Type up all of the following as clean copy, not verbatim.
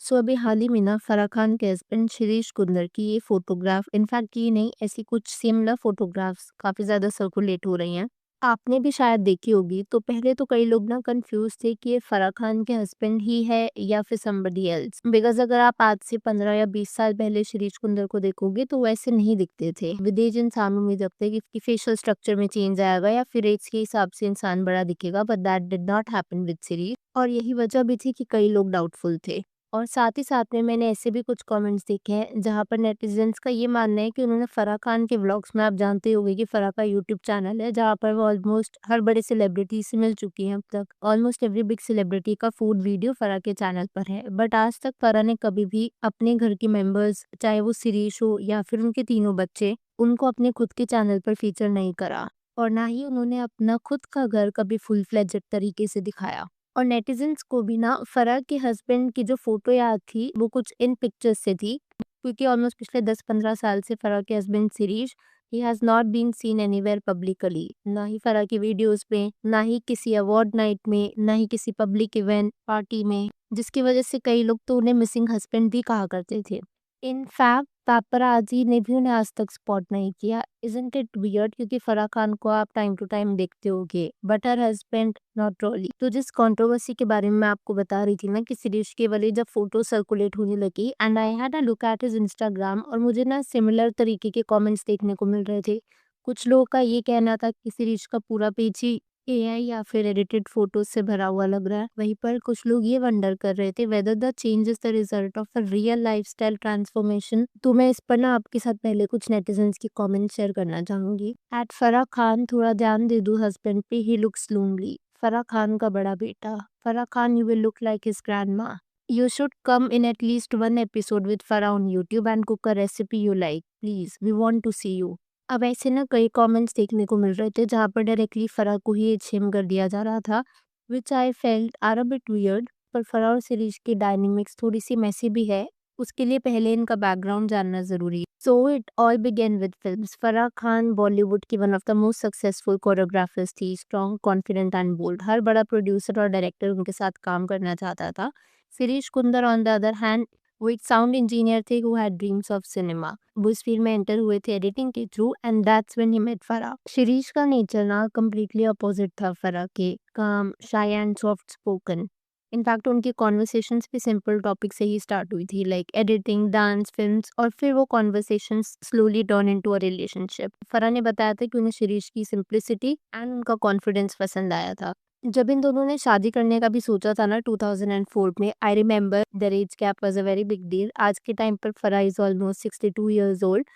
अभी हाल ही में ना फराह खान के हस्बैंड शिरीष कुंद्र की ये फोटोग्राफ, इनफैक्ट ये नहीं, ऐसी कुछ सिमिलर फोटोग्राफ्स काफी ज्यादा सर्कुलेट हो रही हैं। आपने भी शायद देखी होगी। तो पहले तो कई लोग ना कंफ्यूज थे कि ये फराह खान के हस्बैंड ही है या फिर समबडी एल्स, बिकॉज अगर आप आज से 15 या 20 साल पहले शिरीष कुंद्र को देखोगे तो वैसे नहीं दिखते थे। विदेश इंसान उम्मीद रखते हैं कि फेशियल स्ट्रक्चर में चेंज आएगा या फिर एज के हिसाब से इंसान बड़ा दिखेगा, but that did not happen with Shirish. और यही वजह भी थी कि कई लोग डाउटफुल थे। और साथ ही साथ में मैंने ऐसे भी कुछ कमेंट्स देखे हैं जहाँ पर नेटिज़न्स का ये मानना है कि उन्होंने फराह खान के व्लॉग्स में, आप जानते होंगे कि फराह का यूट्यूब चैनल है जहाँ पर वो ऑलमोस्ट हर बड़े सेलिब्रिटी से मिल चुकी हैं अब तक। ऑलमोस्ट एवरी बिग सेलिब्रिटी का फूड वीडियो फराह के चैनल पर है, बट आज तक फराह ने कभी भी अपने घर के मेंबर्स, चाहे वो शिरीष हो या फिर उनके तीनों बच्चे, उनको अपने खुद के चैनल पर फीचर नहीं करा। और ना ही उन्होंने अपना खुद का घर कभी फुल फ्लेजेड तरीके से दिखाया। और नेटिज़न्स को भी ना फराह के हस्बैंड की जो फ़ोटो याद थी, वो कुछ इन पिक्चर्स से थी, क्योंकि ऑलमोस्ट पिछले 10-15 साल से फराह के husband Shirish, he has not been seen anywhere publicly. ना ही फराह की वीडियोज़ में, ना ही किसी अवार्ड नाइट में, ना ही किसी पब्लिक इवेंट पार्टी में, जिसकी वजह से कई लोग तो उन्हें मिसिंग हस्बैंड भी कहा करते थे। इनफैक्ट पापराज़ी ने भी उन्हें आज तक स्पॉट नहीं किया। Isn't it weird? क्योंकि फराह खान को आप टाइम टू टाइम देखते होंगे, but her husband not really. तो जिस कंट्रोवर्सी के बारे में मैं आपको बता रही थी ना कि शिरीष के वाली जब फोटो सर्कुलेट होने लगी and I had a look at his Instagram, और मुझे ना सिमिलर तरीके के कमेंट्स देखने को मिल रहे थे। कुछ लोगों का ये कहना था कि शिरीष का पूरा पेज ही एआई या फिर एडिटेड फोटोज से भरा हुआ लग रहा है। वहीं पर कुछ लोग ये वंडर कर रहे थे whether the change is the result of a real lifestyle transformation. तो मैं इस पर ना आपके साथ पहले कुछ नेटिजन्स की कमेंट शेयर करना चाहूंगी। एट फराह खान, थोड़ा ध्यान दे दो हस्बैंड पे, he looks lonely. Farah Khan का बड़ा बेटा, Farah Khan, you will look like his grandma. You should come in at least one episode with Farah on YouTube and cook a recipe you like. Please, we want to see you. अब ऐसे ना कई comments देखने को मिल रहे थे जहाँ पर डायरेक्टली फराह को ही शेम कर दिया जा रहा था, which I felt are a bit weird. पर फराह और शिरीष की डायनेमिक्स थोड़ी सी मैसी भी है, उसके लिए पहले इनका बैकग्राउंड जानना जरूरी है। So it all began with films. Farah Khan Bollywood की one of the most successful choreographers थी, स्ट्रॉन्ग, कॉन्फिडेंट एंड बोल्ड। हर बड़ा प्रोड्यूसर और डायरेक्टर उनके साथ काम करना चाहता था। Shirish Kunder on the other hand, वो एक साउंड इंजीनियर थे who had dreams of cinema. वो इस फील्ड में एंटर हुए थे एडिटिंग के through and that's when he met Farah. Shirish का नेचर ना कम्प्लीटली अपोजिट था फराह के, calm, shy and soft spoken. In fact उनकी कॉन्वर्सेशंस भी सिंपल टॉपिक से ही स्टार्ट हुई थी, लाइक एडिटिंग, डांस, फिल्म्स, और फिर वो conversations slowly turn into a relationship. Farah ने बताया था कि उन्हें शिरीष की सिंप्लिसिटी एंड उनका कॉन्फिडेंस पसंद आया था। जब इन दोनों ने शादी करने का भी सोचा था ना 2004 में, I remember their age gap was a very big deal. आज के टाइम पर Farah is almost 62 years old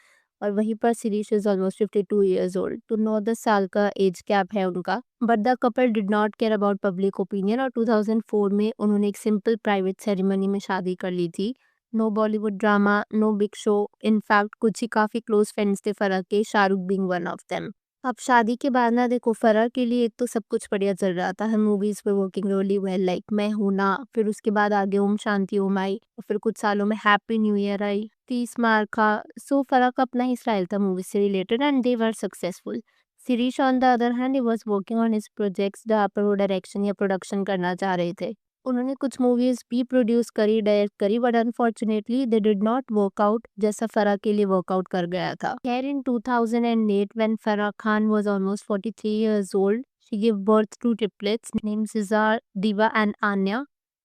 और वहीं पर Shirish is almost 52 years old. तो 9-10 साल का एज गैप है उनका, but the couple did not care about public opinion और 2004 में उन्होंने एक सिंपल प्राइवेट सेरेमनी में शादी कर ली थी। No Bollywood drama, no big show. In fact कुछ ही काफी क्लोज फ्रेंड्स थे फराह के, Shahrukh being one of them. अब शादी के बाद ना देखो, फराह के लिए एक तो सब कुछ बढ़िया चल रहा था, हर मूवीज पे वर्किंग रियली वेल, लाइक मैं हूं ना, फिर उसके बाद आगे ओम शांति ओम आई, और फिर कुछ सालों में हैप्पी न्यू ईयर आई, 30 मार खा। सो फराह का अपना ही स्टाइल था मूवी से related and they were successful. Shirish on the other hand, he was working on his projects जहाँ पर वो डायरेक्शन या प्रोडक्शन करना चाह रहे थे। उन्होंने कुछ मूवीज भी प्रोड्यूस करी, डायरेक्ट करी, but unfortunately they did not work out जैसा फराह के लिए वर्कआउट कर गया था। खैर इन 2008 when Farah Khan was almost 43 years old, she gave birth to triplets named Cesar, Diva and Anya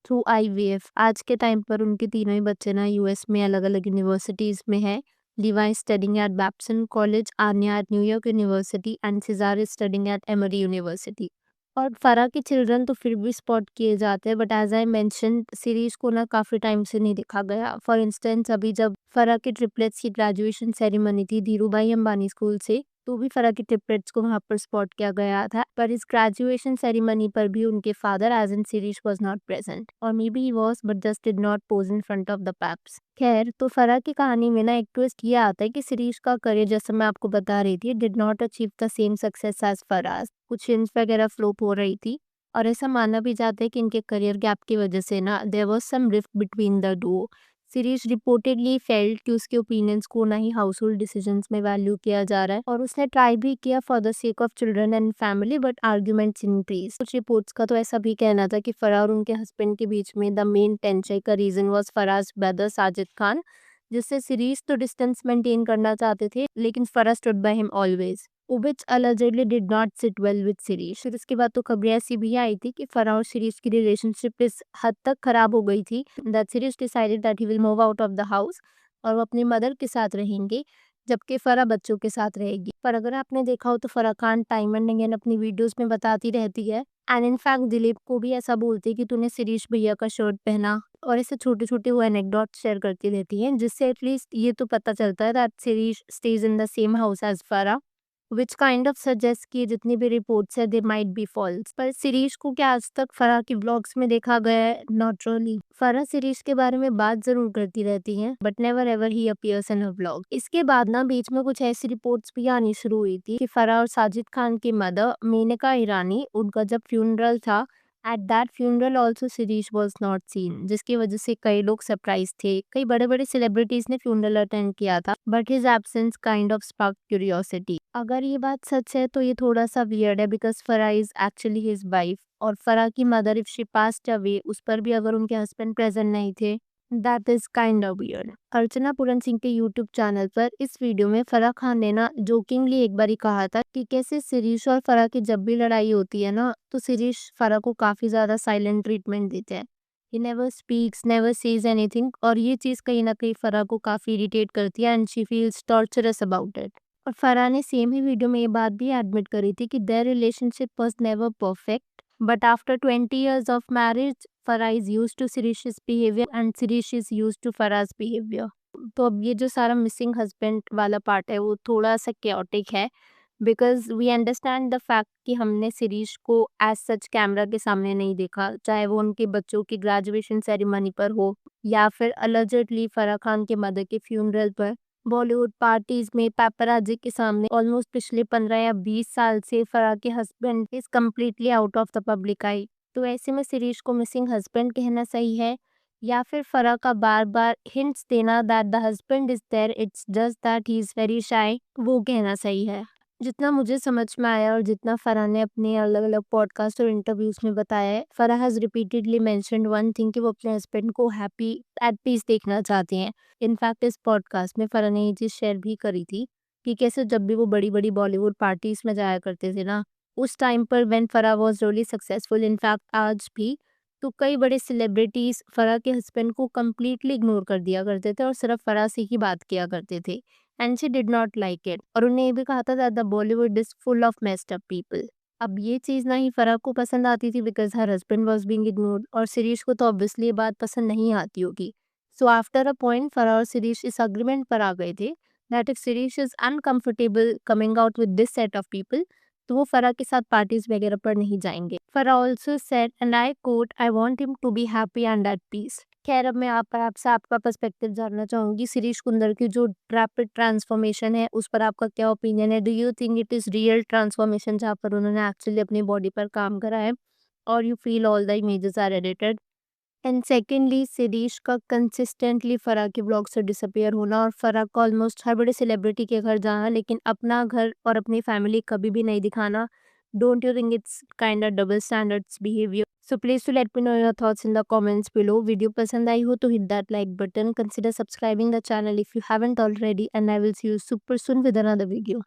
through IVF। आज के टाइम पर उनके तीनों ही बच्चे ना यूएस में अलग अलग यूनिवर्सिटीज में है। Diva is studying at Babson College, Anya at New York University and Cesar is studying at Emory University। और फराह के चिल्ड्रन तो फिर भी स्पॉट किए जाते हैं, but as I mention, Shirish को ना काफी टाइम से नहीं देखा गया। फॉर इंस्टेंस अभी जब फराह के ट्रिपलेट्स की ग्रेजुएशन सेरेमनी थी धीरूभाई अंबानी स्कूल से, तो भी फराह के ट्रिपलेट्स को वहां पर स्पॉट किया गया था, पर इस ग्रेजुएशन सेरेमनी पर भी उनके father as in Shirish was not present, और maybe he was but just did not pose in front of the paps. खैर, तो फराह की कहानी में ना एक ट्विस्ट ये आता है कि सीरीज का करियर, जैसे मैं आपको बता रही थी, did not achieve the same success as Farah. कुछ हिंट्स वगैरह फ्लोप हो रही थी, और ऐसा माना भी जाता है कि इनके करियर गैप की वजह से ना there was some rift between the duo. Shirish reportedly felt कि उसके ओपिनियंस को ना ही हाउस होल्ड डिसीजंस में वैल्यू किया जा रहा है, और उसने ट्राई भी किया for the sake of children and family, but arguments increase. कुछ रिपोर्ट्स का तो ऐसा भी कहना था कि फराह और उनके हस्बैंड के बीच में द मेन टेंशन का reason was Farah's brother Sajid Khan, जिससे सीरीज तो डिस्टेंस मेंटेन करना चाहते थे, लेकिन Farah stood by him always, which allegedly did not sit well with Shirish. फिर उसके बाद तो खबरें ऐसी भी आई थी कि फराह और शिरीष की रिलेशनशिप इस हद तक खराब हो गई थी that Shirish decided that he will move out of the house, और वो अपनी मदर के साथ रहेंगे, जबकि फराह बच्चों के साथ रहेगी। पर अगर आपने देखा हो तो Farah Khan time and again अपनी वीडियोस में बताती रहती है, एंड इनफैक्ट दिलीप को भी ऐसा बोलती है कि तूने शिरीष भैया का शर्ट पहना, और ऐसे छोटे छोटे वो एनेक्डोट शेयर करती रहती हैं, जिससे एटलीस्ट ये तो पता चलता है that Shirish stays in the same house as Farah, which kind of suggest कि जितनी भी रिपोर्ट्स है दे माइट बी फॉल्स। पर शिरीष को क्या आज तक फराह की व्लॉग्स में देखा गया है? Not really. फराह शिरीष के बारे में बात जरूर करती रहती हैं, but never ever he appears in her vlog. इसके बाद ना बीच में कुछ ऐसी रिपोर्ट्स भी आनी शुरू हुई थी कि फराह और साजिद खान की मदर मेनका ईरानी, उनका जब फ्यूनरल था, at that funeral also Shirish was not seen, जिसकी वजह से कई लोग सरप्राइज थे। कई बड़े बड़े सेलिब्रिटीज ने फ्यूनरल अटेंड किया था, but his absence kind of spark curiosity. अगर ये बात सच है तो ये थोड़ा सा वियर्ड है, because Farah is actually his wife, और फराह की mother if she passed away, उस पर भी अगर उनके हस्बैंड प्रेजेंट नहीं थे, that is kind of weird. Archana Puran Singh के यूट्यूब चैनल पर इस वीडियो में फराह खान ने ना जोकिंगली एक बार ही कहा था कि कैसे शिरीष और फराह की जब भी लड़ाई होती है ना, तो शिरीष फराह को काफी ज्यादा साइलेंट ट्रीटमेंट देते हैं। He never speaks, never says anything, और ये चीज कहीं ना कहीं फराह को काफी इरिटेट करती है, and she feels torturers about it. और फराह ने सेम ही वीडियो में ये बात भी एडमिट करी थी कि their relationship was never perfect, but after 20 years of marriage, Farah is used to Sirish's behavior and Sirish is used to Farah's behavior. तो अब ये जो सारा मिसिंग हस्बैंड वाला पार्ट है वो थोड़ा सा chaotic है, because we understand the fact कि हमने शिरीष को एज सच कैमरा के सामने नहीं देखा, चाहे वो उनके बच्चों की ग्रेजुएशन सेरेमनी पर हो, या फिर अलेजेडली फराह खान के मदर के फ्यूनरल पर, बॉलीवुड पार्टीज में पैपराजी के सामने। ऑलमोस्ट पिछले 15 या 20 साल से फराह के husband is completely out of the public eye. तो ऐसे में शिरीष को मिसिंग हस्बैंड कहना सही है, या फिर फराह का बार बार हिंट्स देना that the husband is there, it's just that he is very shy, वो कहना सही है? जितना मुझे समझ में आया और जितना फराह ने अपने अलग अलग पॉडकास्ट और इंटरव्यूज में बताया है, Farah has repeatedly mentioned one thing कि वो अपने हस्बैंड को हैप्पी एट पीस देखना चाहती हैं। इनफैक्ट इस पॉडकास्ट में फराह ने ये चीज़ शेयर भी करी थी कि कैसे जब भी वो बड़ी बड़ी बॉलीवुड पार्टीज में जाया करते थे ना, उस टाइम पर when Farah was really successful, in fact आज भी, तो कई बड़े सेलिब्रिटीज फराह के हस्बैंड को कम्प्लीटली इग्नोर कर दिया करते थे और सिर्फ फराह से ही बात किया करते थे, and she did not like it. और उन्हें ये भी कहा था that the Bollywood is full of messed up people. अब ये चीज़ ना ही फराह को पसंद आती थी because her husband was being ignored, और शिरीष को तो ऑब्वियसली ये बात पसंद नहीं आती होगी। So after a point Farah और शिरीष इस अग्रीमेंट पर आ गए थे that if Shirish is uncomfortable coming out with this set of people, तो वो फराह के साथ पार्टीज वगैरह पर नहीं जाएंगे। Farah also said, and I quote, I want him to be happy and at peace. खैर, अब मैं आपसे आपका पर्सपेक्टिव जानना चाहूंगी। शिरीष कुंदर की जो रैपिड ट्रांसफॉर्मेशन है उस पर आपका क्या ओपिनियन है? Do you think it is real transformation जहाँ पर उन्होंने एक्चुअली अपनी बॉडी पर काम करा है, और you feel all the images are edited? And secondly, Shirish का कंसिस्टेंटली फराह के ब्लॉग से डिसअपियर होना, और फराह को ऑलमोस्ट हर बड़े सेलिब्रिटी के घर जाना लेकिन अपना घर और अपनी फैमिली कभी भी नहीं दिखाना, don't you think it's kind of double standards behaviour? So please do let me know your thoughts in the comments below. Video पसंद आई हो तो hit that like button, consider subscribing the channel if you haven't already, and I will see you super soon with another video.